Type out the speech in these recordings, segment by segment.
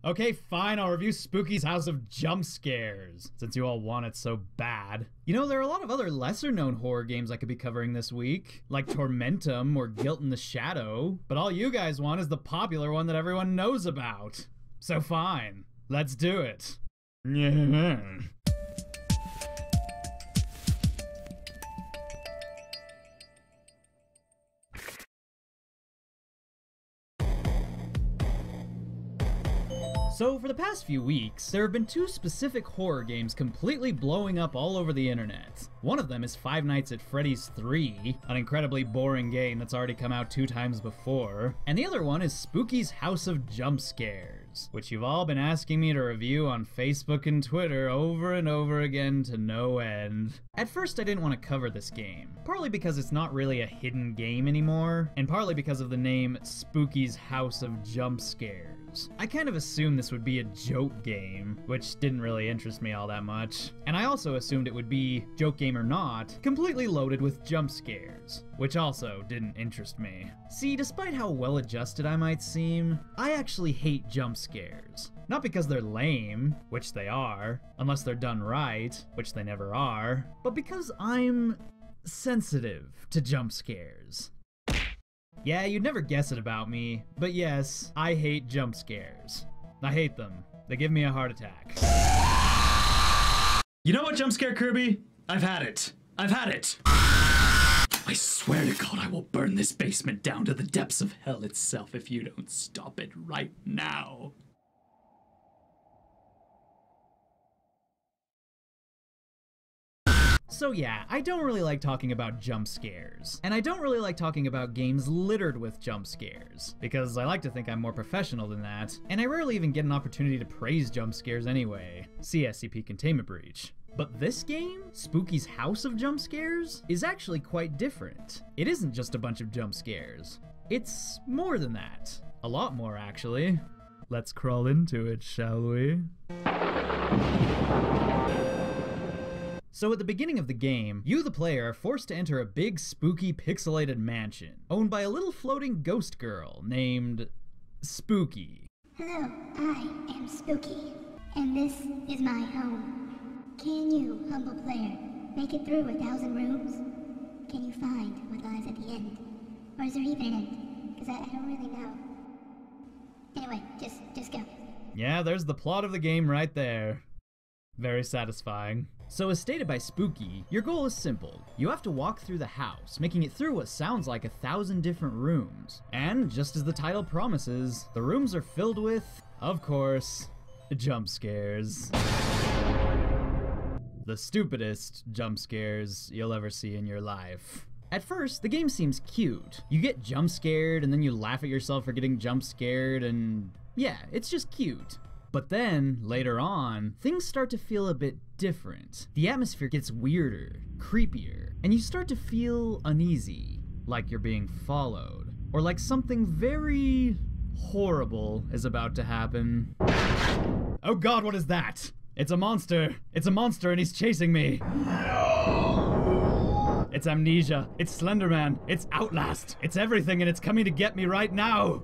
Okay, fine, I'll review Spooky's House of Jump Scares, since you all want it so bad. You know, there are a lot of other lesser-known horror games I could be covering this week, like Tormentum or Guilt in the Shadow, but all you guys want is the popular one that everyone knows about. So fine, let's do it. So for the past few weeks, there have been two specific horror games completely blowing up all over the internet. One of them is Five Nights at Freddy's 3, an incredibly boring game that's already come out 2 times before, and the other one is Spooky's House of Jump Scares, which you've all been asking me to review on Facebook and Twitter over and over again to no end. At first I didn't want to cover this game, partly because it's not really a hidden game anymore, and partly because of the name Spooky's House of Jump Scares. I kind of assumed this would be a joke game, which didn't really interest me all that much. And I also assumed it would be, joke game or not, completely loaded with jump scares, which also didn't interest me. See, despite how well adjusted I might seem, I actually hate jump scares. Not because they're lame, which they are, unless they're done right, which they never are, but because I'm sensitive to jump scares. Yeah, you'd never guess it about me, but yes, I hate jump scares. I hate them. They give me a heart attack. You know what, Jump Scare Kirby? I've had it. I've had it. I swear to God I will burn this basement down to the depths of hell itself if you don't stop it right now. So yeah, I don't really like talking about jump scares. And I don't really like talking about games littered with jump scares, because I like to think I'm more professional than that, and I rarely even get an opportunity to praise jump scares anyway. See SCP Containment Breach. But this game, Spooky's House of Jump Scares, is actually quite different. It isn't just a bunch of jump scares. It's more than that. A lot more, actually. Let's crawl into it, shall we? So at the beginning of the game, you the player are forced to enter a big spooky pixelated mansion, owned by a little floating ghost girl named Spooky. Hello, I am Spooky, and this is my home. Can you, humble player, make it through 1,000 rooms? Can you find what lies at the end? Or is there even an end? Because I don't really know. Anyway, just go. Yeah, there's the plot of the game right there. Very satisfying. So as stated by Spooky, your goal is simple. You have to walk through the house, making it through what sounds like 1,000 different rooms. And just as the title promises, the rooms are filled with, of course, jump scares. The stupidest jump scares you'll ever see in your life. At first, the game seems cute. You get jump scared and then you laugh at yourself for getting jump scared, and yeah, it's just cute. But then, later on, things start to feel a bit different. The atmosphere gets weirder, creepier, and you start to feel uneasy, like you're being followed, or like something very horrible is about to happen. Oh God, what is that? It's a monster! It's a monster and he's chasing me! It's Amnesia, it's Slenderman, it's Outlast, it's everything and it's coming to get me right now!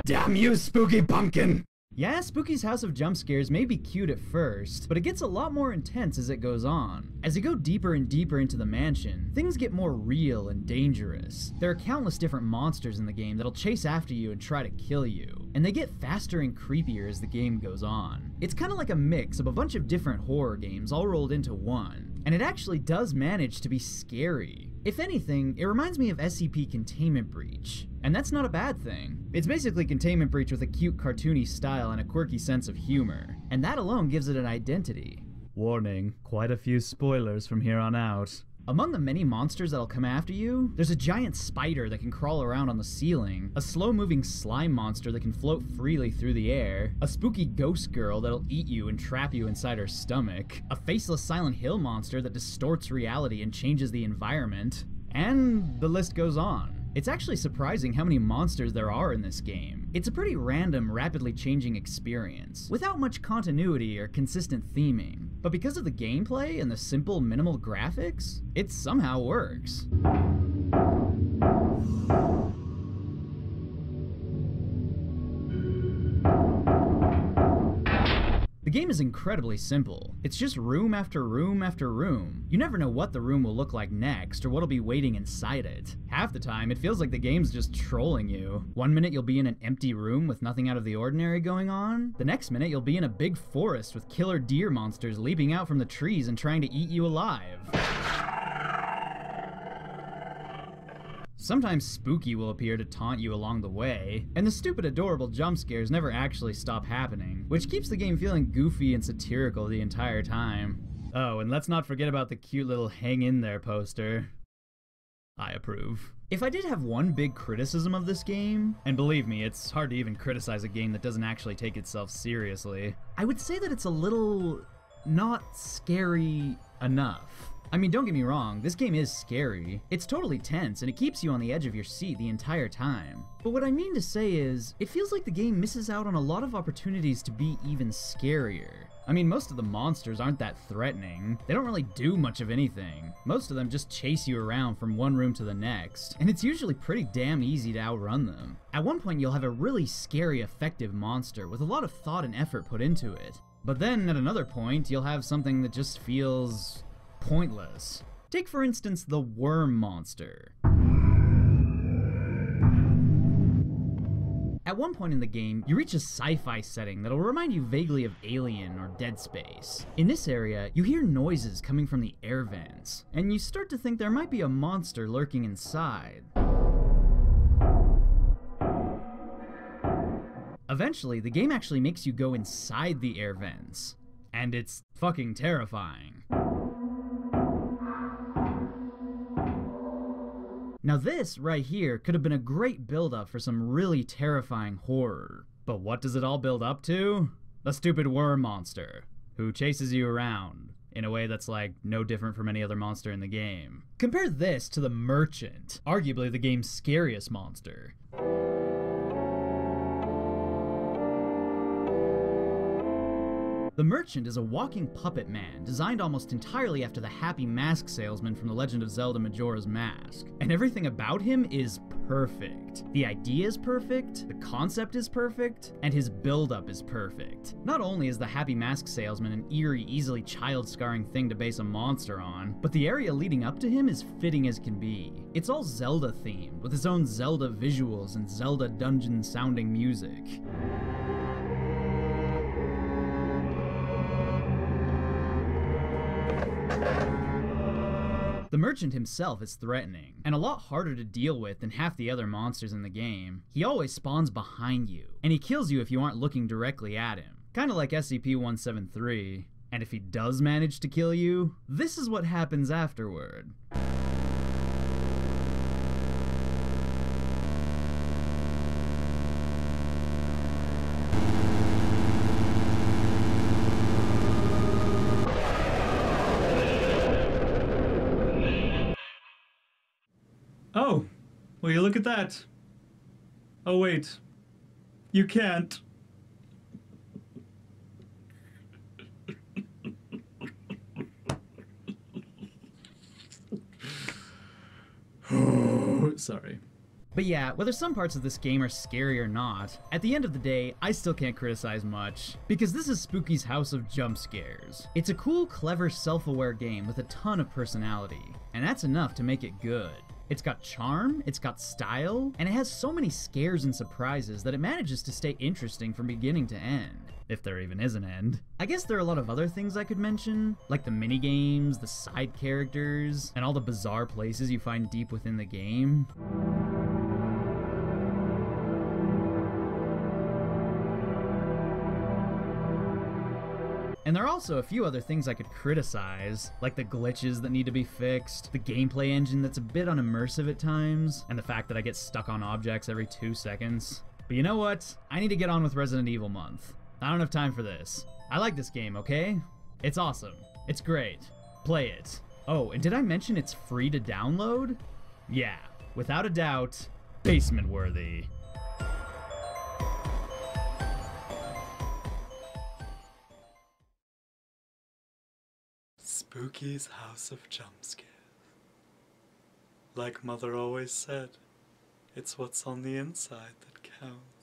Damn you, spooky pumpkin! Yeah, Spooky's House of Jump Scares may be cute at first, but it gets a lot more intense as it goes on. As you go deeper and deeper into the mansion, things get more real and dangerous. There are countless different monsters in the game that'll chase after you and try to kill you, and they get faster and creepier as the game goes on. It's kind of like a mix of a bunch of different horror games all rolled into one, and it actually does manage to be scary. If anything, it reminds me of SCP Containment Breach, and that's not a bad thing. It's basically Containment Breach with a cute cartoony style and a quirky sense of humor, and that alone gives it an identity. Warning, quite a few spoilers from here on out. Among the many monsters that'll come after you, there's a giant spider that can crawl around on the ceiling, a slow-moving slime monster that can float freely through the air, a spooky ghost girl that'll eat you and trap you inside her stomach, a faceless Silent Hill monster that distorts reality and changes the environment, and the list goes on. It's actually surprising how many monsters there are in this game. It's a pretty random, rapidly changing experience, without much continuity or consistent theming. But because of the gameplay and the simple, minimal graphics, it somehow works. The game is incredibly simple. It's just room after room after room. You never know what the room will look like next or what'll be waiting inside it. Half the time, it feels like the game's just trolling you. One minute you'll be in an empty room with nothing out of the ordinary going on. The next minute you'll be in a big forest with killer deer monsters leaping out from the trees and trying to eat you alive. Sometimes Spooky will appear to taunt you along the way, and the stupid adorable jump scares never actually stop happening, which keeps the game feeling goofy and satirical the entire time. Oh, and let's not forget about the cute little hang in there poster. I approve. If I did have one big criticism of this game, and believe me, it's hard to even criticize a game that doesn't actually take itself seriously, I would say that it's a little not scary enough. I mean, don't get me wrong, this game is scary. It's totally tense, and it keeps you on the edge of your seat the entire time. But what I mean to say is, it feels like the game misses out on a lot of opportunities to be even scarier. I mean, most of the monsters aren't that threatening. They don't really do much of anything. Most of them just chase you around from one room to the next, and it's usually pretty damn easy to outrun them. At one point, you'll have a really scary, effective monster with a lot of thought and effort put into it. But then, at another point, you'll have something that just feels pointless. Take for instance the worm monster. At one point in the game, you reach a sci-fi setting that'll remind you vaguely of Alien or Dead Space. In this area, you hear noises coming from the air vents, and you start to think there might be a monster lurking inside. Eventually, the game actually makes you go inside the air vents, and it's fucking terrifying. Now this, right here, could have been a great build-up for some really terrifying horror. But what does it all build up to? The stupid worm monster, who chases you around in a way that's like no different from any other monster in the game. Compare this to the Merchant, arguably the game's scariest monster. The Merchant is a walking puppet man, designed almost entirely after the happy mask salesman from The Legend of Zelda Majora's Mask. And everything about him is perfect. The idea is perfect, the concept is perfect, and his build-up is perfect. Not only is the happy mask salesman an eerie, easily child-scarring thing to base a monster on, but the area leading up to him is fitting as can be. It's all Zelda-themed, with its own Zelda visuals and Zelda dungeon-sounding music. The Merchant himself is threatening, and a lot harder to deal with than half the other monsters in the game. He always spawns behind you, and he kills you if you aren't looking directly at him. Kinda like SCP-173. And if he does manage to kill you, this is what happens afterward. Oh, will you look at that? Oh wait, you can't. Sorry. But yeah, whether some parts of this game are scary or not, at the end of the day, I still can't criticize much, because this is Spooky's House of Jump Scares. It's a cool, clever, self-aware game with a ton of personality, and that's enough to make it good. It's got charm, it's got style, and it has so many scares and surprises that it manages to stay interesting from beginning to end. If there even is an end. I guess there are a lot of other things I could mention, like the minigames, the side characters, and all the bizarre places you find deep within the game. And there are also a few other things I could criticize, like the glitches that need to be fixed, the gameplay engine that's a bit unimmersive at times, and the fact that I get stuck on objects every 2 seconds. But you know what? I need to get on with Resident Evil month. I don't have time for this. I like this game, okay? It's awesome. It's great. Play it. Oh, and did I mention it's free to download? Yeah, without a doubt, basement worthy. Spooky's House of Jumpscares. Like Mother always said, it's what's on the inside that counts.